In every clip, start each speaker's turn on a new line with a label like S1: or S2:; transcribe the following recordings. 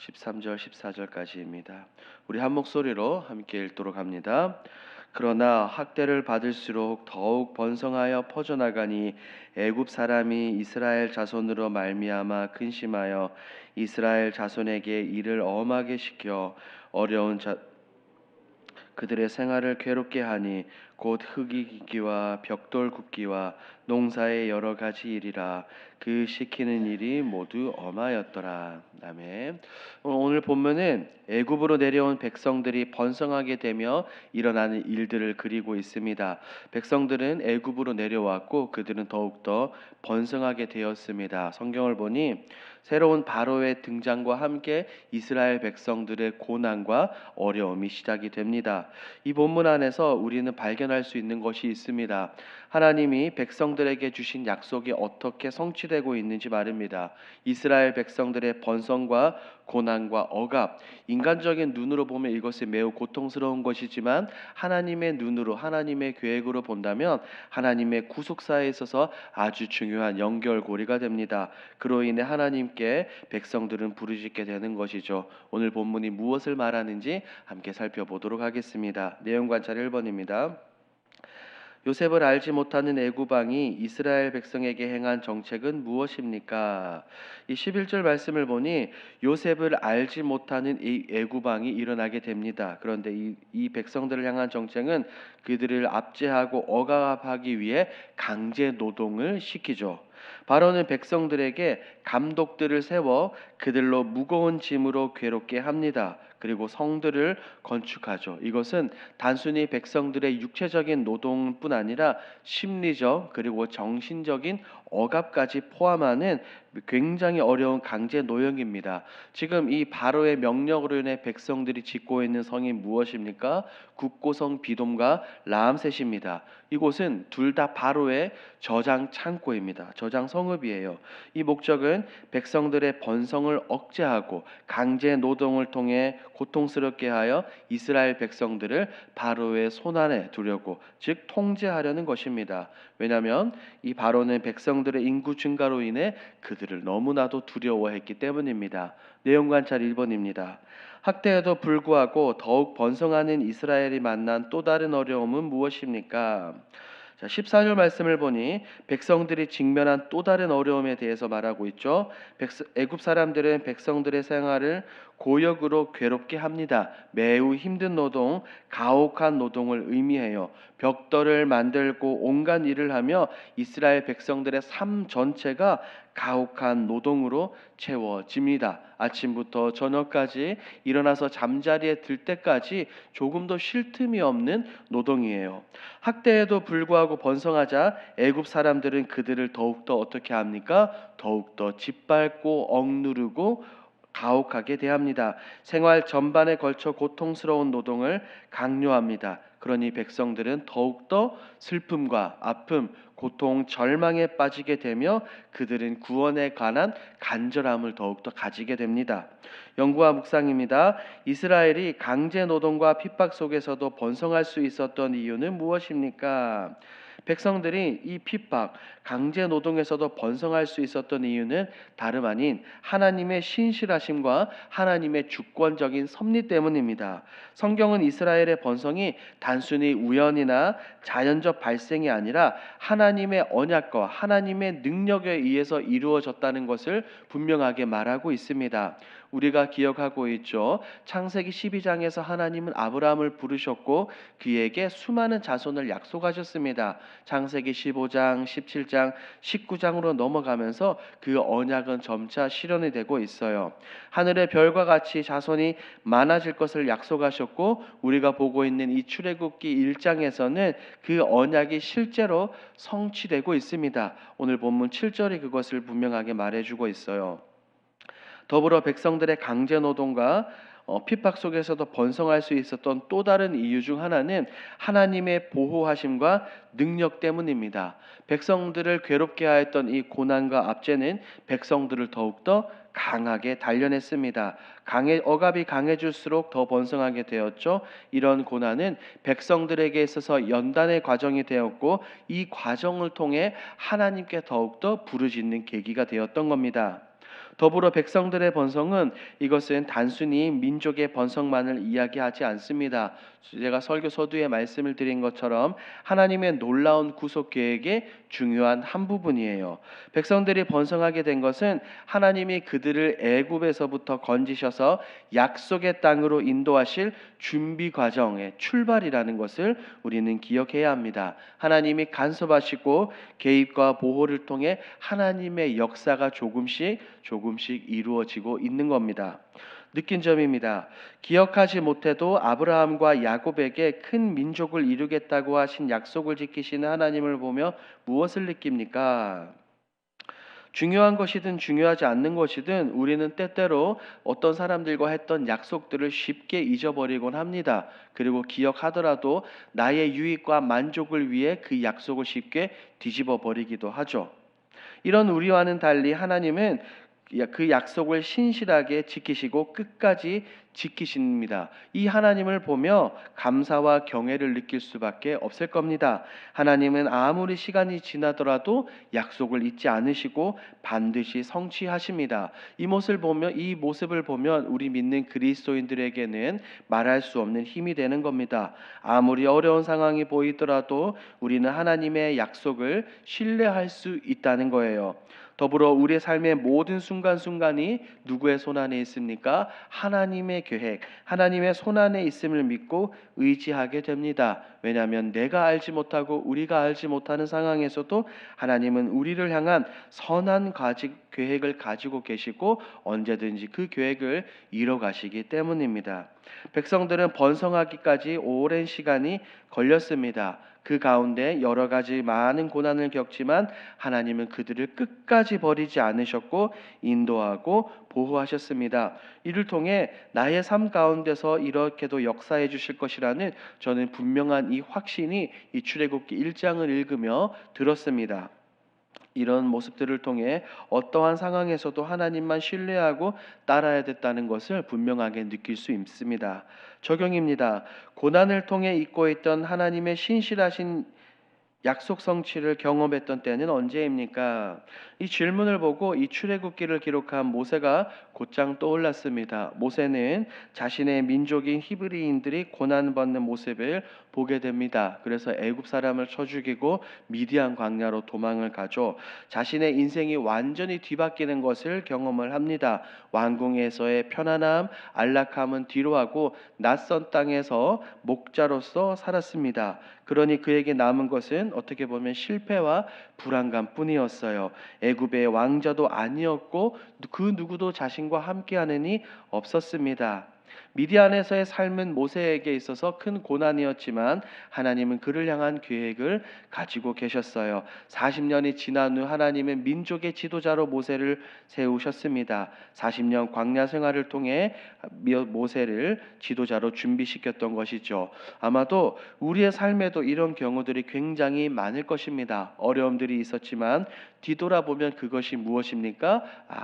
S1: 13절 14절까지입니다. 우리 한 목소리로 함께 읽도록 합니다. 그러나 학대를 받을수록 더욱 번성하여 퍼져나가니 애굽 사람이 이스라엘 자손으로 말미암아 근심하여 이스라엘 자손에게 이를 엄하게 시켜 어려운 그들의 생활을 괴롭게 하니 곧 흙이 깃기와 벽돌 굽기와 농사의 여러 가지 일이라. 그 시키는 일이 모두 엄하였더라. 아멘. 오늘 본문은 애굽으로 내려온 백성들이 번성하게 되며 일어나는 일들을 그리고 있습니다. 백성들은 애굽으로 내려왔고 그들은 더욱더 번성하게 되었습니다. 성경을 보니 새로운 바로의 등장과 함께 이스라엘 백성들의 고난과 어려움이 시작이 됩니다. 이 본문 안에서 우리는 발견할 수 있는 것이 있습니다. 하나님이 백성들에게 주신 약속이 어떻게 성취되고 있는지 말입니다. 이스라엘 백성들의 번성과 고난과 억압, 인간적인 눈으로 보면 이것이 매우 고통스러운 것이지만 하나님의 눈으로, 하나님의 계획으로 본다면 하나님의 구속사에 있어서 아주 중요한 연결고리가 됩니다. 그로 인해 하나님께 백성들은 부르짖게 되는 것이죠. 오늘 본문이 무엇을 말하는지 함께 살펴보도록 하겠습니다. 내용 관찰 1번입니다. 요셉을 알지 못하는 애굽 왕이 이스라엘 백성에게 행한 정책은 무엇입니까? 이 11절 말씀을 보니 요셉을 알지 못하는 이 애굽 왕이 일어나게 됩니다. 그런데 이 백성들을 향한 정책은 그들을 압제하고 억압하기 위해 강제 노동을 시키죠. 바로는 백성들에게 감독들을 세워 그들로 무거운 짐으로 괴롭게 합니다. 그리고 성들을 건축하죠. 이것은 단순히 백성들의 육체적인 노동뿐 아니라 심리적 그리고 정신적인 억압까지 포함하는 굉장히 어려운 강제 노역입니다. 지금 이 바로의 명령으로 인해 백성들이 짓고 있는 성이 무엇입니까? 국고성 비돔과 라암셋입니다. 이곳은 둘 다 바로의 저장 창고입니다. 저장 성읍이에요. 이 목적은 백성들의 번성을 억제하고 강제 노동을 통해 고통스럽게 하여 이스라엘 백성들을 바로의 손안에 두려고, 즉 통제하려는 것입니다. 왜냐하면 이 바로는 백성들의 인구 증가로 인해 그들을 너무나도 두려워했기 때문입니다. 내용 관찰 1번입니다. 학대에도 불구하고 더욱 번성하는 이스라엘이 만난 또 다른 어려움은 무엇입니까? 14절 말씀을 보니 백성들이 직면한 또 다른 어려움에 대해서 말하고 있죠. 애굽 사람들은 백성들의 생활을 고역으로 괴롭게 합니다. 매우 힘든 노동, 가혹한 노동을 의미해요. 벽돌을 만들고 온갖 일을 하며 이스라엘 백성들의 삶 전체가 가혹한 노동으로 채워집니다. 아침부터 저녁까지 일어나서 잠자리에 들 때까지 조금도 쉴 틈이 없는 노동이에요. 학대에도 불구하고 번성하자 애굽 사람들은 그들을 더욱더 어떻게 합니까? 더욱더 짓밟고 억누르고 가혹하게 대합니다. 생활 전반에 걸쳐 고통스러운 노동을 강요합니다. 그러니 백성들은 더욱더 슬픔과 아픔, 고통, 절망에 빠지게 되며 그들은 구원에 관한 간절함을 더욱더 가지게 됩니다. 연구와 묵상입니다. 이스라엘이 강제 노동과 핍박 속에서도 번성할 수 있었던 이유는 무엇입니까? 백성들이 이 핍박, 강제 노동에서도 번성할 수 있었던 이유는 다름 아닌 하나님의 신실하심과 하나님의 주권적인 섭리 때문입니다. 성경은 이스라엘의 번성이 단순히 우연이나 자연적 발생이 아니라 하나님의 언약과 하나님의 능력에 의해서 이루어졌다는 것을 분명하게 말하고 있습니다. 우리가 기억하고 있죠. 창세기 12장에서 하나님은 아브라함을 부르셨고 그에게 수많은 자손을 약속하셨습니다. 창세기 15장, 17장, 19장으로 넘어가면서 그 언약은 점차 실현이 되고 있어요. 하늘의 별과 같이 자손이 많아질 것을 약속하셨고 우리가 보고 있는 이 출애굽기 1장에서는 그 언약이 실제로 성취되고 있습니다. 오늘 본문 7절이 그것을 분명하게 말해주고 있어요. 더불어 백성들의 강제 노동과 핍박 속에서도 번성할 수 있었던 또 다른 이유 중 하나는 하나님의 보호하심과 능력 때문입니다. 백성들을 괴롭게 하였던 이 고난과 압제는 백성들을 더욱더 강하게 단련했습니다. 억압이 강해질수록 더 번성하게 되었죠. 이런 고난은 백성들에게 있어서 연단의 과정이 되었고 이 과정을 통해 하나님께 더욱더 부르짖는 계기가 되었던 겁니다. 더불어 백성들의 번성은 이것은 단순히 민족의 번성만을 이야기하지 않습니다. 제가 설교 서두에 말씀을 드린 것처럼 하나님의 놀라운 구속 계획의 중요한 한 부분이에요. 백성들이 번성하게 된 것은 하나님이 그들을 애굽에서부터 건지셔서 약속의 땅으로 인도하실 준비 과정의 출발이라는 것을 우리는 기억해야 합니다. 하나님이 간섭하시고 개입과 보호를 통해 하나님의 역사가 조금씩 이루어지고 있는 겁니다. 느낀 점입니다. 기억하지 못해도 아브라함과 야곱에게 큰 민족을 이루겠다고 하신 약속을 지키시는 하나님을 보며 무엇을 느낍니까? 중요한 것이든 중요하지 않는 것이든 우리는 때때로 어떤 사람들과 했던 약속들을 쉽게 잊어버리곤 합니다. 그리고 기억하더라도 나의 유익과 만족을 위해 그 약속을 쉽게 뒤집어 버리기도 하죠. 이런 우리와는 달리 하나님은 그 약속을 신실하게 지키시고 끝까지 지키십니다. 이 하나님을 보며 감사와 경애를 느낄 수밖에 없을 겁니다. 하나님은 아무리 시간이 지나더라도 약속을 잊지 않으시고 반드시 성취하십니다. 이 모습을 보면 우리 믿는 그리스도인들에게는 말할 수 없는 힘이 되는 겁니다. 아무리 어려운 상황이 보이더라도 우리는 하나님의 약속을 신뢰할 수 있다는 거예요. 더불어 우리의 삶의 모든 순간순간이 누구의 손안에 있습니까? 하나님의 계획, 하나님의 손안에 있음을 믿고 의지하게 됩니다. 왜냐하면 내가 알지 못하고 우리가 알지 못하는 상황에서도 하나님은 우리를 향한 선한 계획을 가지고 계시고 언제든지 그 계획을 이뤄가시기 때문입니다. 백성들은 번성하기까지 오랜 시간이 걸렸습니다. 그 가운데 여러 가지 많은 고난을 겪지만 하나님은 그들을 끝까지 버리지 않으셨고 인도하고 보호하셨습니다. 이를 통해 나의 삶 가운데서 이렇게도 역사해 주실 것이라는 저는 분명한 이 확신이 이 출애굽기 1장을 읽으며 들었습니다. 이런 모습들을 통해 어떠한 상황에서도 하나님만 신뢰하고 따라야 됐다는 것을 분명하게 느낄 수 있습니다. 적용입니다. 고난을 통해 잊고 있던 하나님의 신실하신 약속 성취를 경험했던 때는 언제입니까? 이 질문을 보고 이 출애굽기를 기록한 모세가 곧장 떠올랐습니다. 모세는 자신의 민족인 히브리인들이 고난받는 모습을 보게 됩니다. 그래서 애굽 사람을 쳐 죽이고 미디안 광야로 도망을 가죠. 자신의 인생이 완전히 뒤바뀌는 것을 경험을 합니다. 왕궁에서의 편안함, 안락함은 뒤로하고 낯선 땅에서 목자로서 살았습니다. 그러니 그에게 남은 것은 어떻게 보면 실패와 불안감뿐이었어요. 애굽의 왕자도 아니었고 그 누구도 자신과 함께하는 이 없었습니다. 미디안에서의 삶은 모세에게 있어서 큰 고난이었지만 하나님은 그를 향한 계획을 가지고 계셨어요. 40년이 지난 후 하나님은 민족의 지도자로 모세를 세우셨습니다. 40년 광야 생활을 통해 모세를 지도자로 준비시켰던 것이죠. 아마도 우리의 삶에도 이런 경우들이 굉장히 많을 것입니다. 어려움들이 있었지만 뒤돌아보면 그것이 무엇입니까?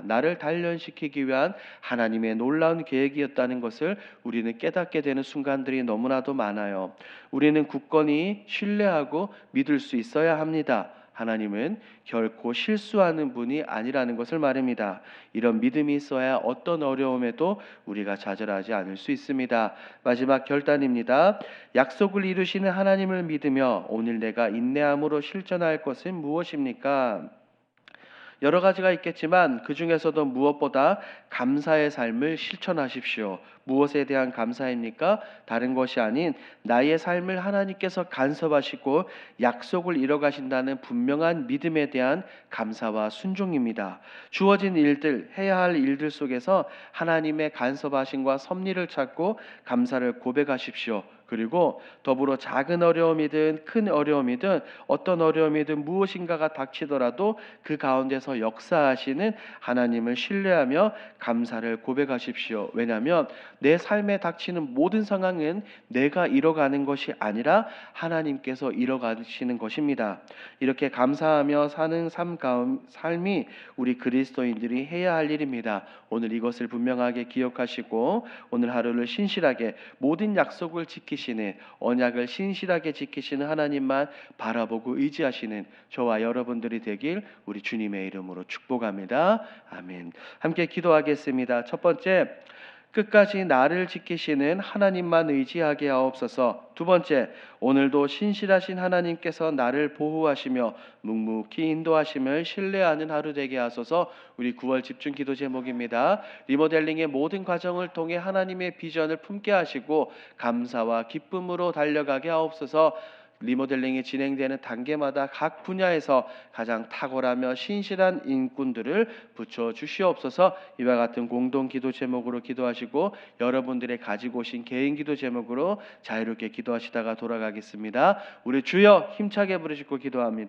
S1: 나를 단련시키기 위한 하나님의 놀라운 계획이었다는 것을 우리는 깨닫게 되는 순간들이 너무나도 많아요. 우리는 굳건히 신뢰하고 믿을 수 있어야 합니다. 하나님은 결코 실수하는 분이 아니라는 것을 말입니다. 이런 믿음이 있어야 어떤 어려움에도 우리가 좌절하지 않을 수 있습니다. 마지막 결단입니다. 약속을 이루시는 하나님을 믿으며 오늘 내가 인내함으로 실천할 것은 무엇입니까? 여러 가지가 있겠지만 그 중에서도 무엇보다 감사의 삶을 실천하십시오. 무엇에 대한 감사입니까? 다른 것이 아닌 나의 삶을 하나님께서 간섭하시고 약속을 이뤄가신다는 분명한 믿음에 대한 감사와 순종입니다. 주어진 일들, 해야 할 일들 속에서 하나님의 간섭하심과 섭리를 찾고 감사를 고백하십시오. 그리고 더불어 작은 어려움이든 큰 어려움이든 어떤 어려움이든 무엇인가가 닥치더라도 그 가운데서 역사하시는 하나님을 신뢰하며 감사를 고백하십시오. 왜냐하면 내 삶에 닥치는 모든 상황은 내가 이뤄가는 것이 아니라 하나님께서 이뤄가시는 것입니다. 이렇게 감사하며 사는 삶이 우리 그리스도인들이 해야 할 일입니다. 오늘 이것을 분명하게 기억하시고 오늘 하루를 신실하게 모든 약속을 지키시는 지키시는, 언약을 신실하게 지키시는 하나님만 바라보고 의지하시는 저와 여러분들이 되길 우리 주님의 이름으로 축복합니다. 아멘. 함께 기도하겠습니다. 첫 번째, 끝까지 나를 지키시는 하나님만 의지하게 하옵소서. 두 번째, 오늘도 신실하신 하나님께서 나를 보호하시며 묵묵히 인도하심을 신뢰하는 하루 되게 하소서. 우리 9월 집중 기도 제목입니다. 리모델링의 모든 과정을 통해 하나님의 비전을 품게 하시고 감사와 기쁨으로 달려가게 하옵소서. 리모델링이 진행되는 단계마다 각 분야에서 가장 탁월하며 신실한 인꾼들을 붙여 주시옵소서. 이와 같은 공동 기도 제목으로 기도하시고 여러분들의 가지고 오신 개인 기도 제목으로 자유롭게 기도하시다가 돌아가겠습니다. 우리 주여 힘차게 부르시고 기도합니다.